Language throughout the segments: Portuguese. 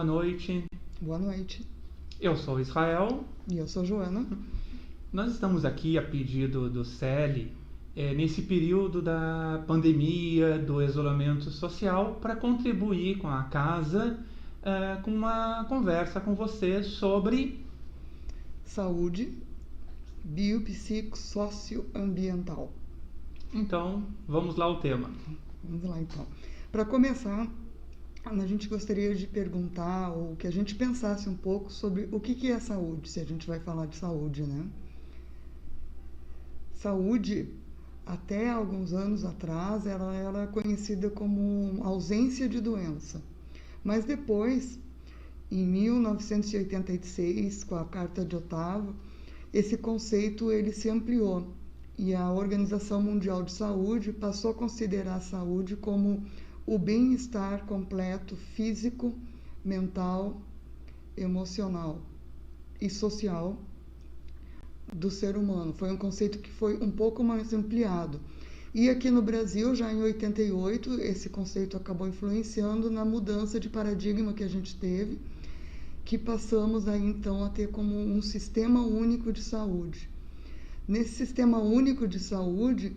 boa noite. Boa noite. Eu sou Israel. E eu sou Joana. Nós estamos aqui a pedido do CELI, nesse período da pandemia, do isolamento social, para contribuir com a casa, com uma conversa com você sobre saúde biopsicossocioambiental. Então, vamos lá ao tema. Vamos lá então. Para começar, a gente gostaria de perguntar, ou que a gente pensasse um pouco sobre o que é saúde, se a gente vai falar de saúde, né? Saúde, até alguns anos atrás, ela era conhecida como ausência de doença. Mas depois, em 1986, com a Carta de Ottawa, esse conceito ele se ampliou e a Organização Mundial de Saúde passou a considerar a saúde como o bem-estar completo físico, mental, emocional e social do ser humano. Foi um conceito que foi um pouco mais ampliado. E aqui no Brasil, já em 88, esse conceito acabou influenciando na mudança de paradigma que a gente teve, que passamos aí então a ter como um sistema único de saúde. Nesse sistema único de saúde,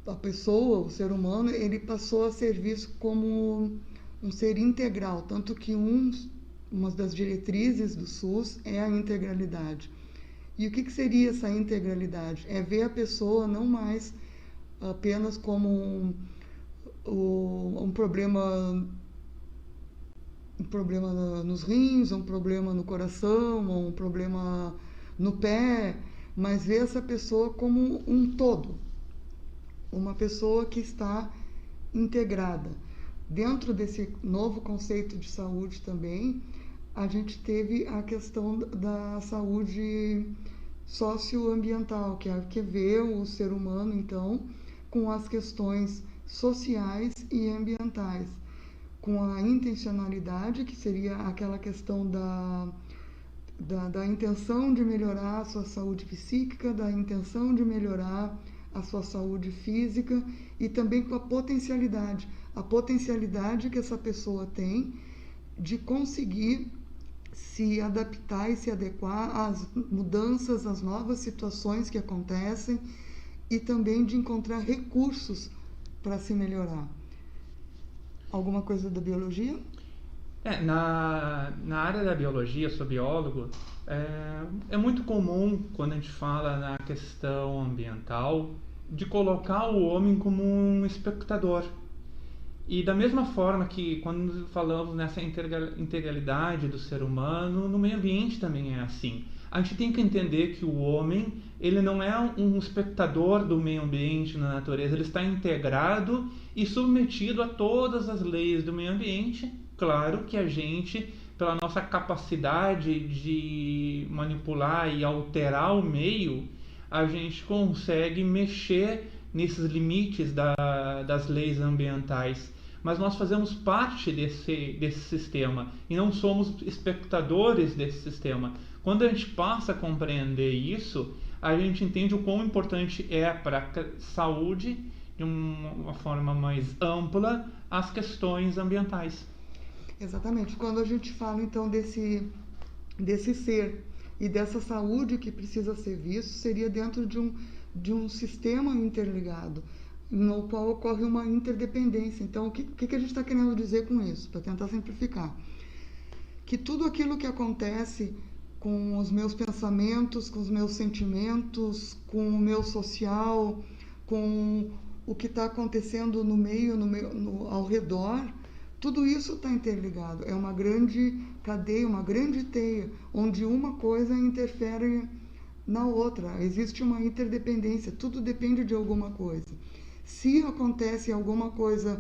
a pessoa, o ser humano, ele passou a ser visto como um ser integral, tanto que uma das diretrizes do SUS é a integralidade. E o que seria essa integralidade? É ver a pessoa não mais apenas como um problema nos rins, um problema no coração, um problema no pé, mas ver essa pessoa como um todo, uma pessoa que está integrada. Dentro desse novo conceito de saúde também, a gente teve a questão da saúde socioambiental, que é que vê o ser humano, então, com as questões sociais e ambientais, com a intencionalidade, que seria aquela questão da intenção de melhorar a sua saúde psíquica, da intenção de melhorar a sua saúde física, e também com a potencialidade que essa pessoa tem de conseguir se adaptar e se adequar às mudanças, às novas situações que acontecem, e também de encontrar recursos para se melhorar. Alguma coisa da biologia? Na área da biologia, sou biólogo, é muito comum, quando a gente fala na questão ambiental, de colocar o homem como um espectador. E da mesma forma que quando falamos nessa integralidade do ser humano, no meio ambiente também é assim. A gente tem que entender que o homem, ele não é um espectador do meio ambiente, na natureza, ele está integrado e submetido a todas as leis do meio ambiente. Claro que a gente, pela nossa capacidade de manipular e alterar o meio, a gente consegue mexer nesses limites das leis ambientais. Mas nós fazemos parte desse sistema e não somos espectadores desse sistema. Quando a gente passa a compreender isso, a gente entende o quão importante é para a saúde, de uma forma mais ampla, as questões ambientais. Exatamente. Quando a gente fala então desse ser e dessa saúde que precisa ser visto, seria dentro de um sistema interligado, no qual ocorre uma interdependência. Então, o que a gente está querendo dizer com isso? Para tentar simplificar. Que tudo aquilo que acontece com os meus pensamentos, com os meus sentimentos, com o meu social, com o que está acontecendo no meio, ao redor, tudo isso está interligado. É uma grande cadeia, uma grande teia, onde uma coisa interfere na outra. Existe uma interdependência, tudo depende de alguma coisa. Se acontece alguma coisa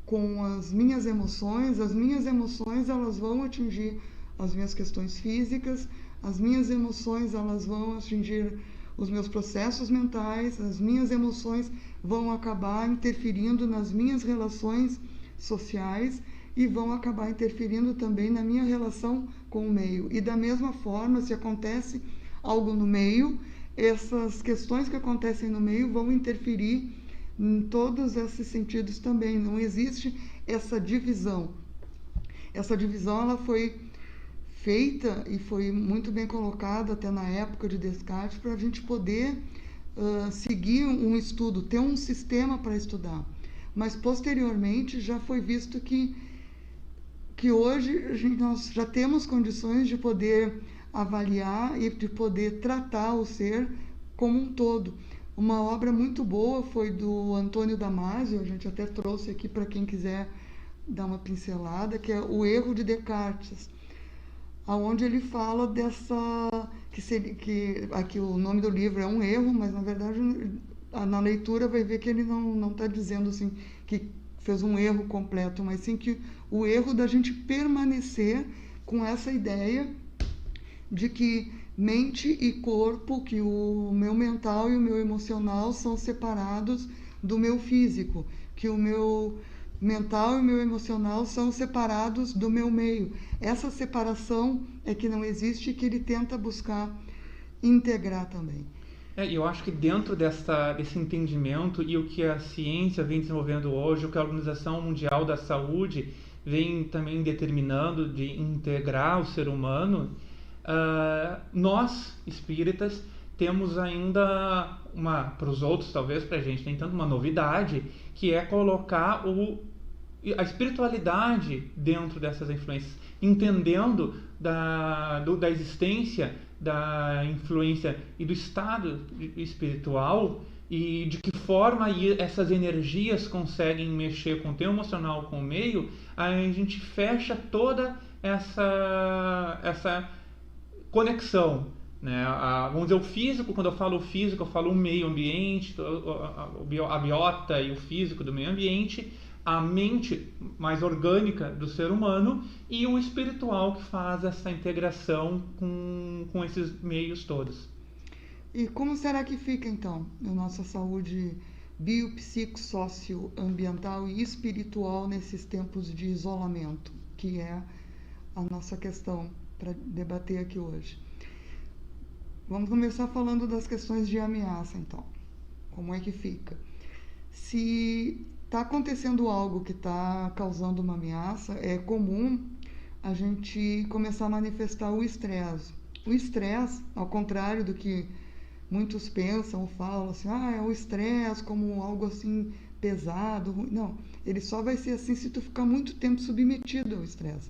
com as minhas emoções elas vão atingir as minhas questões físicas, as minhas emoções elas vão atingir os meus processos mentais, as minhas emoções vão acabar interferindo nas minhas relações sociais e vão acabar interferindo também na minha relação com o meio. E da mesma forma, se acontece algo no meio, essas questões que acontecem no meio vão interferir em todos esses sentidos também. Não existe essa divisão. essa divisão ela foi feita e foi muito bem colocada até na época de Descartes para a gente poder seguir um estudo, ter um sistema para estudar. Mas posteriormente já foi visto que hoje nós já temos condições de poder avaliar e de poder tratar o ser como um todo. Uma obra muito boa foi do Antônio Damasio, a gente até trouxe aqui para quem quiser dar uma pincelada, que é O Erro de Descartes, aonde ele fala dessa que aqui o nome do livro é Um Erro, mas na verdade na leitura vai ver que ele não está dizendo assim que fez um erro completo, mas sim que o erro da gente permanecer com essa ideia de que mente e corpo, que o meu mental e o meu emocional são separados do meu físico, que o meu mental e o meu emocional são separados do meu meio. Essa separação é que não existe e que ele tenta buscar integrar também. Eu acho que dentro desse entendimento e o que a ciência vem desenvolvendo hoje, o que a Organização Mundial da Saúde vem também determinando de integrar o ser humano, nós, espíritas, temos ainda para os outros, talvez para a gente, nem tanto uma novidade, que é colocar a espiritualidade dentro dessas influências, entendendo da existência, da influência e do estado espiritual e de que forma essas energias conseguem mexer com o teu emocional, com o meio, a gente fecha toda essa conexão, né? Vamos dizer, o físico, quando eu falo físico, eu falo o meio ambiente, a biota e o físico do meio ambiente, a mente mais orgânica do ser humano e o espiritual que faz essa integração com esses meios todos. E como será que fica então a nossa saúde biopsicossocioambiental e espiritual nesses tempos de isolamento, que é a nossa questão para debater aqui hoje? Vamos começar falando das questões de ameaça, então. Como é que fica? Se está acontecendo algo que está causando uma ameaça, é comum a gente começar a manifestar o estresse. O estresse, ao contrário do que muitos pensam ou falam assim, é o estresse como algo assim pesado. Não, ele só vai ser assim se tu ficar muito tempo submetido ao estresse.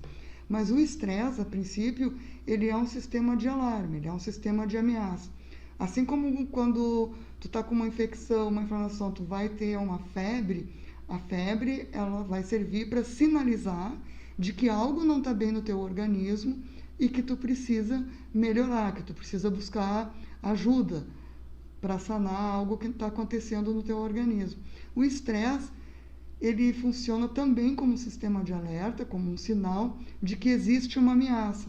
Mas o estresse, a princípio, ele é um sistema de alarme, ele é um sistema de ameaça. Assim como quando tu está com uma infecção, uma inflamação, tu vai ter uma febre, a febre ela vai servir para sinalizar de que algo não está bem no teu organismo e que tu precisa melhorar, que tu precisa buscar ajuda para sanar algo que está acontecendo no teu organismo. O estresse, ele funciona também como um sistema de alerta, como um sinal de que existe uma ameaça,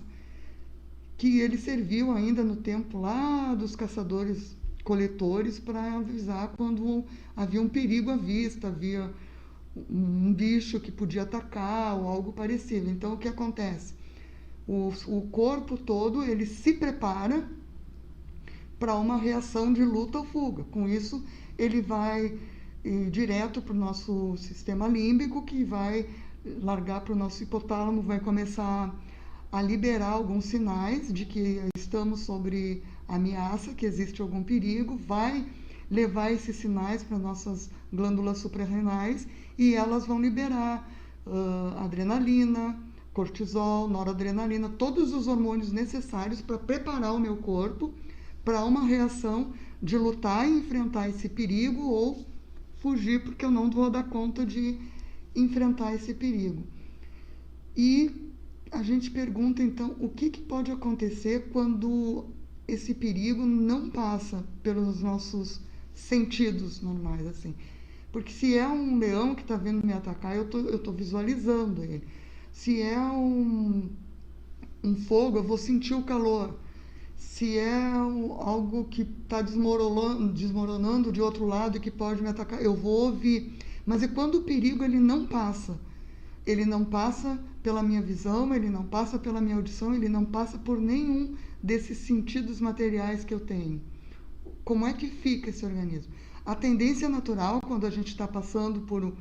que ele serviu ainda no tempo lá dos caçadores-coletores para avisar quando havia um perigo à vista, havia um bicho que podia atacar ou algo parecido. Então, o que acontece? O corpo todo, ele se prepara para uma reação de luta ou fuga. Com isso, ele vai direto para o nosso sistema límbico, que vai largar para o nosso hipotálamo, vai começar a liberar alguns sinais de que estamos sobre ameaça, que existe algum perigo, vai levar esses sinais para nossas glândulas suprarrenais e elas vão liberar adrenalina, cortisol, noradrenalina, todos os hormônios necessários para preparar o meu corpo para uma reação de lutar e enfrentar esse perigo ou fugir porque eu não vou dar conta de enfrentar esse perigo. E a gente pergunta então o que pode acontecer quando esse perigo não passa pelos nossos sentidos normais, assim. Porque se é um leão que está vindo me atacar, eu tô visualizando ele. Se é um fogo, eu vou sentir o calor. Se é algo que está desmoronando de outro lado e que pode me atacar, eu vou ouvir. Mas é quando o perigo ele não passa. Ele não passa pela minha visão, ele não passa pela minha audição, ele não passa por nenhum desses sentidos materiais que eu tenho. Como é que fica esse organismo? A tendência natural, quando a gente está passando por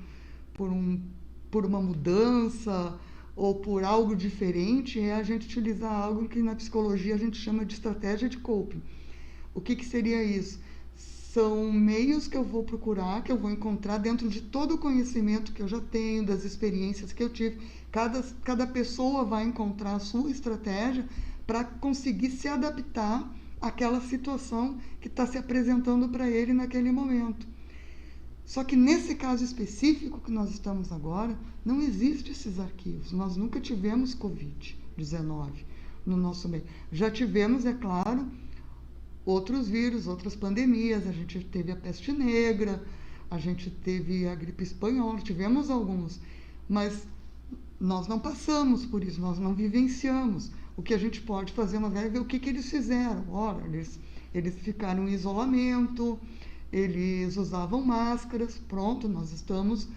uma mudança ou por algo diferente, é a gente utilizar algo que na psicologia a gente chama de estratégia de coping. O que seria isso? São meios que eu vou procurar, que eu vou encontrar dentro de todo o conhecimento que eu já tenho, das experiências que eu tive. Cada pessoa vai encontrar a sua estratégia para conseguir se adaptar àquela situação que está se apresentando para ele naquele momento. Só que nesse caso específico que nós estamos agora, não existem esses arquivos. Nós nunca tivemos Covid-19 no nosso meio. Já tivemos, é claro, outros vírus, outras pandemias. A gente teve a peste negra, a gente teve a gripe espanhola, tivemos alguns. Mas nós não passamos por isso, nós não vivenciamos. O que a gente pode fazer, na verdade, é ver o que eles fizeram. Ora, eles ficaram em isolamento, eles usavam máscaras, pronto, nós estamos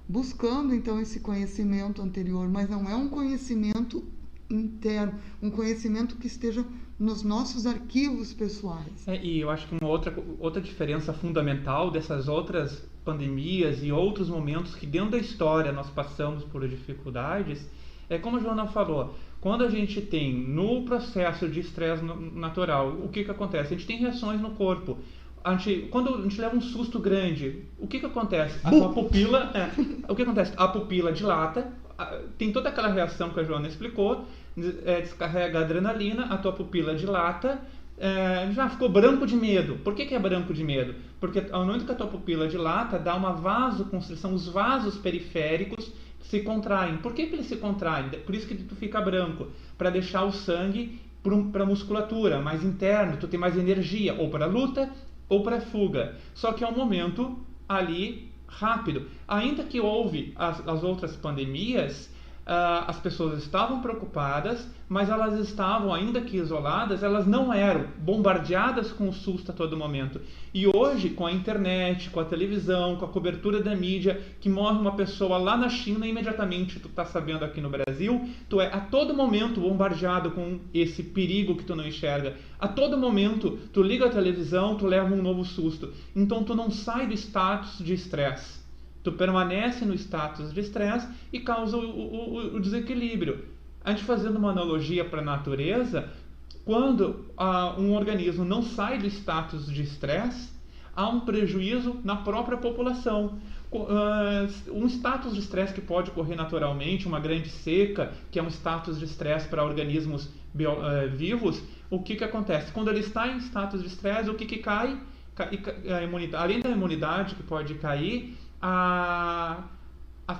buscando então esse conhecimento anterior, mas não é um conhecimento interno, um conhecimento que esteja nos nossos arquivos pessoais. E eu acho que uma outra diferença fundamental dessas outras pandemias e outros momentos que dentro da história nós passamos por dificuldades, é como a Joana falou, quando a gente tem no processo de estresse natural, o que acontece? A gente tem reações no corpo. Quando a gente leva um susto grande, o que acontece? A tua pupila, o que acontece? A pupila dilata, tem toda aquela reação que a Joana explicou, descarrega a adrenalina, a tua pupila dilata, já ficou branco de medo. Por que é branco de medo? Porque ao momento que a tua pupila dilata, dá uma vasoconstrição, os vasos periféricos se contraem. Por que eles se contraem? Por isso que tu fica branco, para deixar o sangue para a musculatura mais interno, tu tem mais energia, ou para luta, ou para fuga. Só que é um momento ali rápido. Ainda que houve as outras pandemias, as pessoas estavam preocupadas, mas elas estavam, ainda que isoladas, elas não eram bombardeadas com o susto a todo momento. E hoje, com a internet, com a televisão, com a cobertura da mídia, que morre uma pessoa lá na China, imediatamente tu está sabendo aqui no Brasil, tu é a todo momento bombardeado com esse perigo que tu não enxerga. A todo momento, tu liga a televisão, tu leva um novo susto. Então tu não sai do status de estresse. Tu permanece no status de estresse e causa o desequilíbrio. A gente fazendo uma analogia para a natureza, quando um organismo não sai do status de estresse, há um prejuízo na própria população. Um status de estresse que pode ocorrer naturalmente, uma grande seca, que é um status de estresse para organismos vivos, o que acontece? Quando ele está em status de estresse, o que cai? A imunidade, além da imunidade que pode cair, a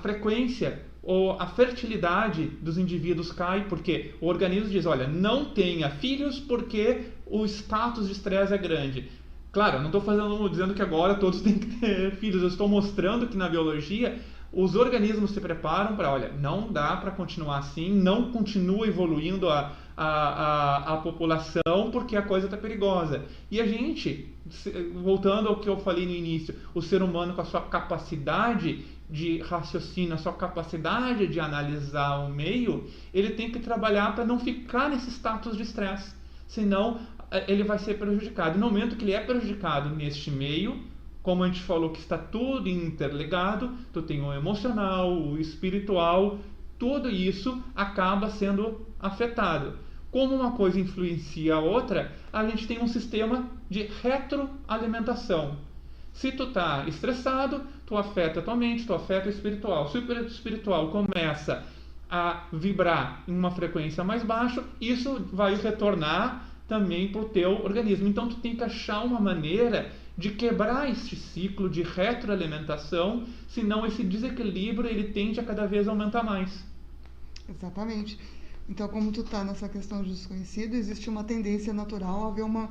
frequência ou a fertilidade dos indivíduos cai, porque o organismo diz, olha, não tenha filhos porque o status de estresse é grande. Claro, eu não estou dizendo que agora todos têm que ter filhos, eu estou mostrando que na biologia os organismos se preparam para, olha, não dá para continuar assim, não continua evoluindo a população porque a coisa está perigosa. E a gente, voltando ao que eu falei no início, o ser humano com a sua capacidade de raciocínio, a sua capacidade de analisar o meio, ele tem que trabalhar para não ficar nesse status de estresse, senão ele vai ser prejudicado. No momento que ele é prejudicado neste meio, como a gente falou que está tudo interligado, tu tem o emocional, o espiritual, tudo isso acaba sendo afetado. Como uma coisa influencia a outra, a gente tem um sistema de retroalimentação. Se tu está estressado, tu afeta a tua mente, tu afeta o espiritual. Se o espiritual começa a vibrar em uma frequência mais baixa, isso vai retornar também para o teu organismo. Então tu tem que achar uma maneira de quebrar este ciclo de retroalimentação, senão esse desequilíbrio ele tende a cada vez aumentar mais. Exatamente. Então, como tu está nessa questão de desconhecido, existe uma tendência natural a haver uma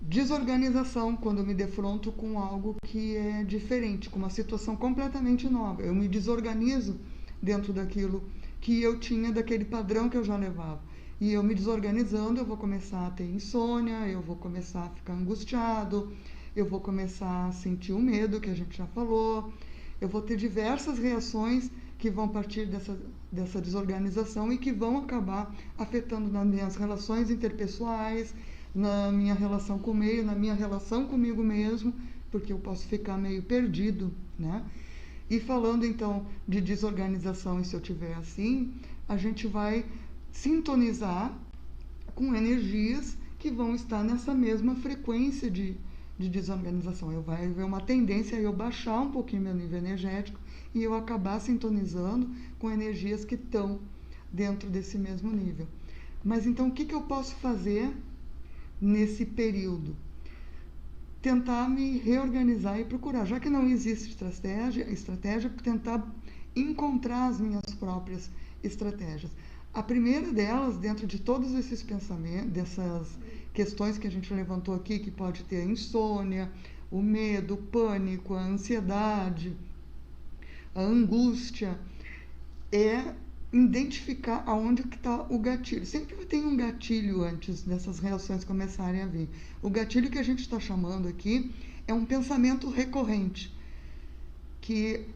desorganização quando eu me defronto com algo que é diferente, com uma situação completamente nova. Eu me desorganizo dentro daquilo que eu tinha, daquele padrão que eu já levava. E eu me desorganizando, eu vou começar a ter insônia, eu vou começar a ficar angustiado, eu vou começar a sentir o medo, que a gente já falou, eu vou ter diversas reações que vão partir dessa desorganização e que vão acabar afetando nas minhas relações interpessoais, na minha relação com o meio, na minha relação comigo mesmo, porque eu posso ficar meio perdido, né? E falando então de desorganização, e se eu tiver assim, a gente vai sintonizar com energias que vão estar nessa mesma frequência de desorganização. Eu vai haver uma tendência a eu baixar um pouquinho meu nível energético e eu acabar sintonizando com energias que estão dentro desse mesmo nível. Mas então o que eu posso fazer nesse período? Tentar me reorganizar e procurar, já que não existe estratégia, tentar encontrar as minhas próprias estratégias. A primeira delas, dentro de todos esses pensamentos, dessas questões que a gente levantou aqui, que pode ter a insônia, o medo, o pânico, a ansiedade, a angústia, é identificar aonde que está o gatilho. Sempre tem um gatilho antes dessas reações começarem a vir. O gatilho que a gente está chamando aqui é um pensamento recorrente, que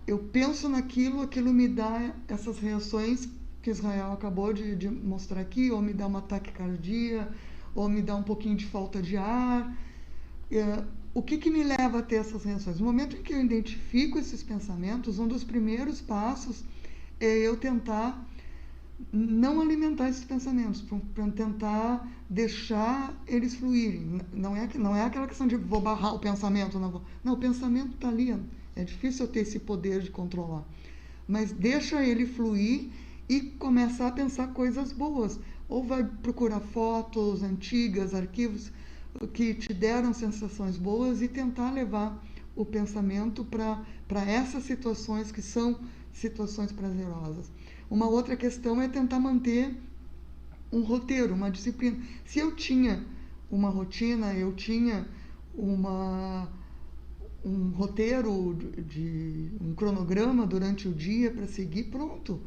eu penso naquilo, aquilo me dá essas reações que Israel acabou de mostrar aqui, ou me dá uma taquicardia, ou me dá um pouquinho de falta de ar. O que me leva a ter essas reações? No momento em que eu identifico esses pensamentos, um dos primeiros passos é eu tentar não alimentar esses pensamentos, para tentar deixar eles fluírem. Não é aquela questão de vou barrar o pensamento. Não, o pensamento está ali. É difícil eu ter esse poder de controlar. Mas deixa ele fluir e começar a pensar coisas boas. Ou vai procurar fotos antigas, arquivos que te deram sensações boas e tentar levar o pensamento para essas situações que são situações prazerosas. Uma outra questão é tentar manter um roteiro, uma disciplina. Se eu tinha uma rotina, eu tinha um roteiro, um cronograma durante o dia para seguir, pronto.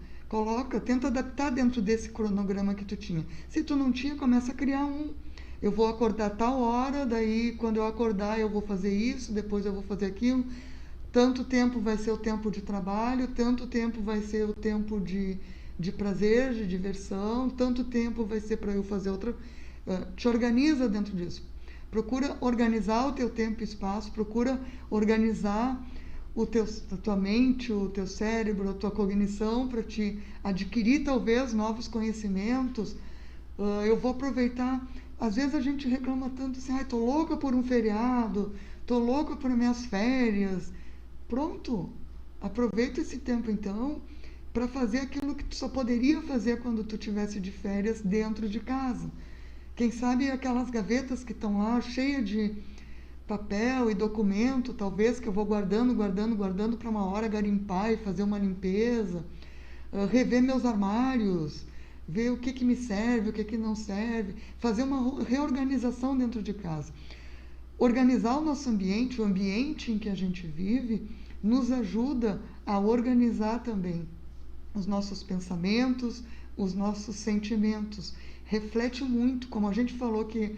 Tenta adaptar dentro desse cronograma que tu tinha. Se tu não tinha, começa a criar um. Eu vou acordar tal hora, daí quando eu acordar eu vou fazer isso, depois eu vou fazer aquilo. Tanto tempo vai ser o tempo de trabalho, tanto tempo vai ser o tempo de prazer, de diversão, tanto tempo vai ser para eu fazer outra. Te organiza dentro disso. Procura organizar o teu tempo e espaço, procura organizar a tua mente, o teu cérebro, a tua cognição para te adquirir talvez novos conhecimentos. Eu vou aproveitar. Às vezes a gente reclama tanto assim, tô louca por um feriado, tô louca por minhas férias. Pronto, aproveita esse tempo então para fazer aquilo que tu só poderia fazer quando tu estivesse de férias dentro de casa. Quem sabe aquelas gavetas que estão lá cheias de papel e documento, talvez, que eu vou guardando para uma hora garimpar e fazer uma limpeza, rever meus armários, ver o que me serve, o que não serve, fazer uma reorganização dentro de casa. Organizar o nosso ambiente, o ambiente em que a gente vive, nos ajuda a organizar também os nossos pensamentos, os nossos sentimentos. Reflete muito, como a gente falou que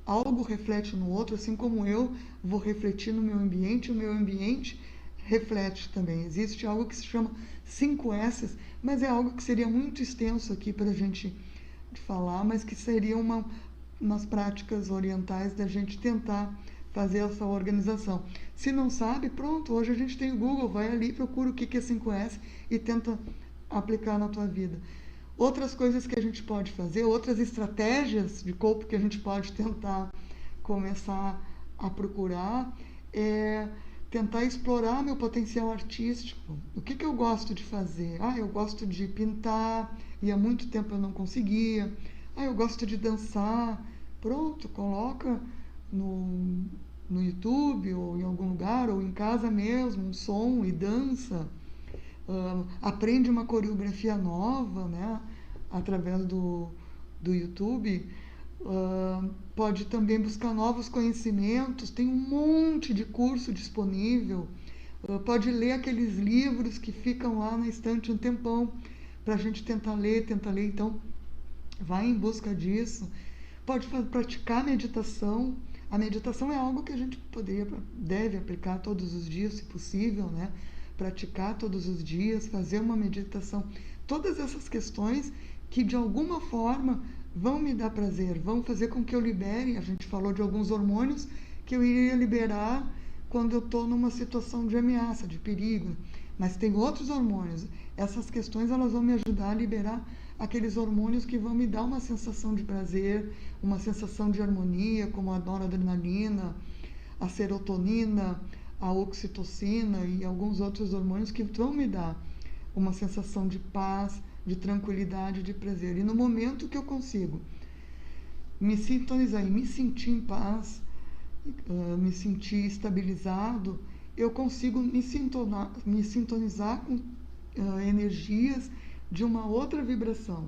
algo reflete no outro, assim como eu vou refletir no meu ambiente, o meu ambiente reflete também. Existe algo que se chama 5S, mas é algo que seria muito extenso aqui para a gente falar, mas que seria umas práticas orientais da gente tentar fazer essa organização. Se não sabe, pronto, hoje a gente tem o Google, vai ali, procura o que é 5S e tenta aplicar na tua vida. Outras coisas que a gente pode fazer, outras estratégias de corpo que a gente pode tentar começar a procurar, é tentar explorar meu potencial artístico. O que eu gosto de fazer? Eu gosto de pintar, e há muito tempo eu não conseguia. Eu gosto de dançar. Pronto, coloca no YouTube, ou em algum lugar, ou em casa mesmo, um som e dança. Aprende uma coreografia nova, né, através do YouTube. Pode também buscar novos conhecimentos, tem um monte de curso disponível. Pode ler aqueles livros que ficam lá na estante um tempão para a gente tentar ler. Então, vai em busca disso. Pode praticar meditação. A meditação é algo que a gente deve aplicar todos os dias, se possível, né? Praticar todos os dias, fazer uma meditação. Todas essas questões que, de alguma forma, vão me dar prazer, vão fazer com que eu libere. A gente falou de alguns hormônios que eu iria liberar quando eu estou numa situação de ameaça, de perigo. Mas tem outros hormônios. Essas questões elas vão me ajudar a liberar aqueles hormônios que vão me dar uma sensação de prazer, uma sensação de harmonia, como a noradrenalina, a serotonina, a oxitocina e alguns outros hormônios que vão me dar uma sensação de paz, de tranquilidade, de prazer. E no momento que eu consigo me sintonizar e me sentir em paz, me sentir estabilizado, eu consigo me sintonizar com energias de uma outra vibração,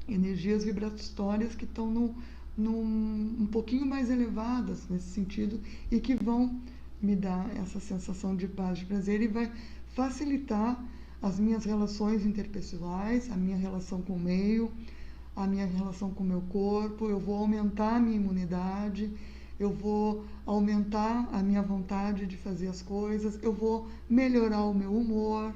energias vibratórias que estão um pouquinho mais elevadas nesse sentido e que vão me dar essa sensação de paz, de prazer, e vai facilitar as minhas relações interpessoais, a minha relação com o meio, a minha relação com o meu corpo. Eu vou aumentar a minha imunidade, eu vou aumentar a minha vontade de fazer as coisas, eu vou melhorar o meu humor,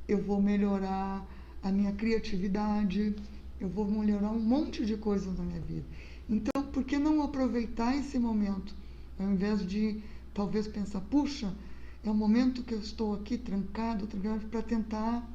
eu vou melhorar a minha criatividade, eu vou melhorar um monte de coisas na minha vida. Então, por que não aproveitar esse momento, ao invés de talvez pensar, puxa, é o momento que eu estou aqui trancado para tentar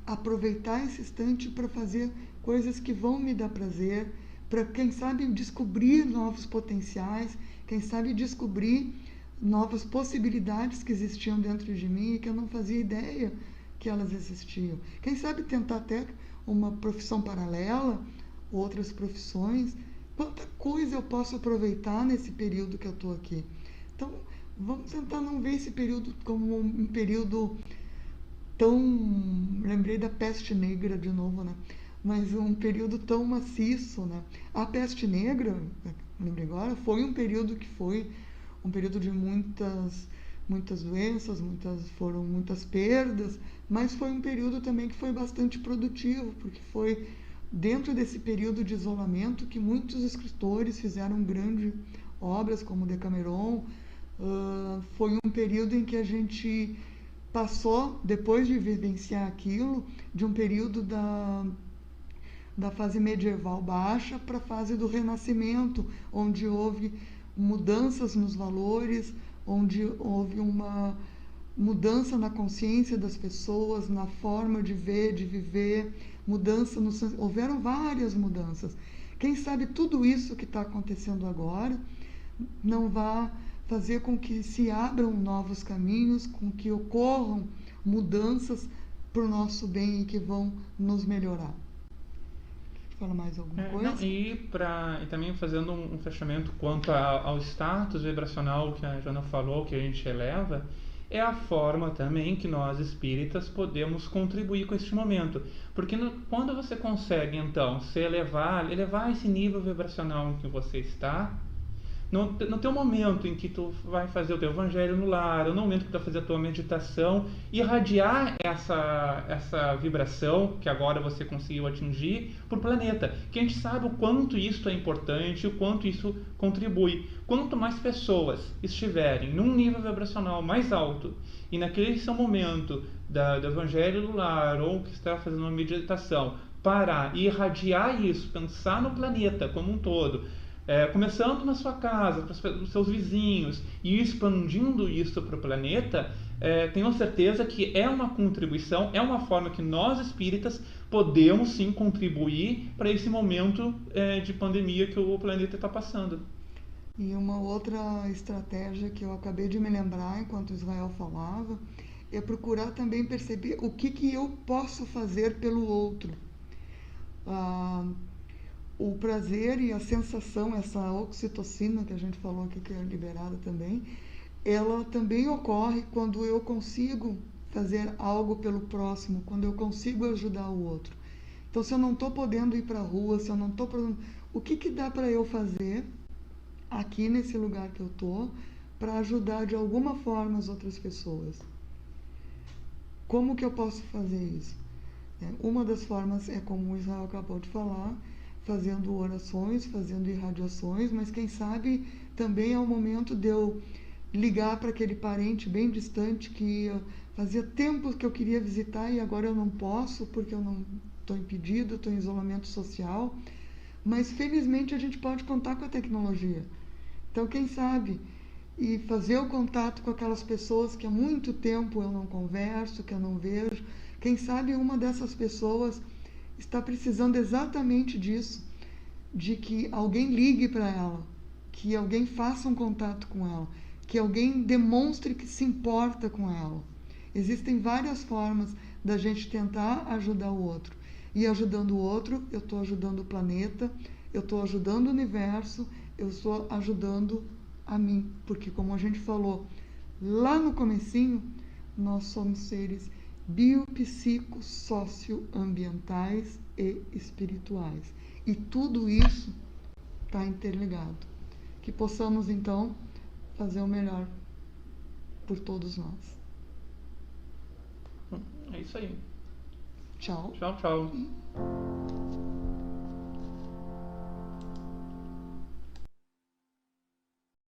aproveitar esse instante para fazer coisas que vão me dar prazer, para, quem sabe, descobrir novos potenciais, quem sabe descobrir novas possibilidades que existiam dentro de mim e que eu não fazia ideia que elas existiam. Quem sabe tentar até uma profissão paralela, outras profissões. Quanta coisa eu posso aproveitar nesse período que eu estou aqui. Então, vamos tentar não ver esse período como um período tão... Lembrei da peste negra de novo, né? Mas um período tão maciço, né? A peste negra, lembrei agora, foi um período que foi um período de muitas doenças, foram muitas perdas, mas foi um período também que foi bastante produtivo, porque foi dentro desse período de isolamento que muitos escritores fizeram grandes obras, como Decameron. Foi um período em que a gente passou, depois de vivenciar aquilo, de um período da fase medieval baixa para a fase do Renascimento, onde houve mudanças nos valores, onde houve uma mudança na consciência das pessoas, na forma de ver, de viver, houveram várias mudanças. Quem sabe tudo isso que está acontecendo agora não vai fazer com que se abram novos caminhos, com que ocorram mudanças para o nosso bem e que vão nos melhorar. Fala mais alguma coisa? Não, e também fazendo um fechamento quanto ao status vibracional que a Joana falou, que a gente eleva, é a forma também que nós espíritas podemos contribuir com este momento. Porque quando você consegue, então, se elevar esse nível vibracional em que você está, no teu momento em que tu vai fazer o teu evangelho no lar, ou no momento que tu vai fazer a tua meditação, irradiar essa vibração que agora você conseguiu atingir para o planeta. Que a gente sabe o quanto isso é importante, o quanto isso contribui. Quanto mais pessoas estiverem num nível vibracional mais alto, e naquele seu momento do evangelho no lar, ou que está fazendo uma meditação, parar e irradiar isso, pensar no planeta como um todo, começando na sua casa, para os seus vizinhos, e expandindo isso para o planeta, tenho certeza que é uma contribuição, é uma forma que nós espíritas podemos sim contribuir para esse momento de pandemia que o planeta está passando. E uma outra estratégia que eu acabei de me lembrar enquanto Israel falava é procurar também perceber o que eu posso fazer pelo outro. O prazer e a sensação, essa oxitocina que a gente falou aqui, que é liberada também, ela também ocorre quando eu consigo fazer algo pelo próximo, quando eu consigo ajudar o outro. Então, se eu não estou podendo ir para a rua, se eu não estou podendo... O que dá para eu fazer aqui nesse lugar que eu estou para ajudar de alguma forma as outras pessoas? Como que eu posso fazer isso? Uma das formas é como o Israel acabou de falar, fazendo orações, fazendo irradiações, mas quem sabe também é o momento de eu ligar para aquele parente bem distante que fazia tempo que eu queria visitar e agora eu não posso porque eu não estou impedido, estou em isolamento social, mas felizmente a gente pode contar com a tecnologia. Então, quem sabe e fazer o contato com aquelas pessoas que há muito tempo eu não converso, que eu não vejo. Quem sabe uma dessas pessoas está precisando exatamente disso, de que alguém ligue para ela, que alguém faça um contato com ela, que alguém demonstre que se importa com ela. Existem várias formas da gente tentar ajudar o outro. E ajudando o outro, eu estou ajudando o planeta, eu estou ajudando o universo, eu estou ajudando a mim. Porque, como a gente falou lá no comecinho, nós somos seres biopsicossocioambientais e espirituais. E tudo isso está interligado. Que possamos, então, fazer o melhor por todos nós. É isso aí. Tchau. Tchau, tchau.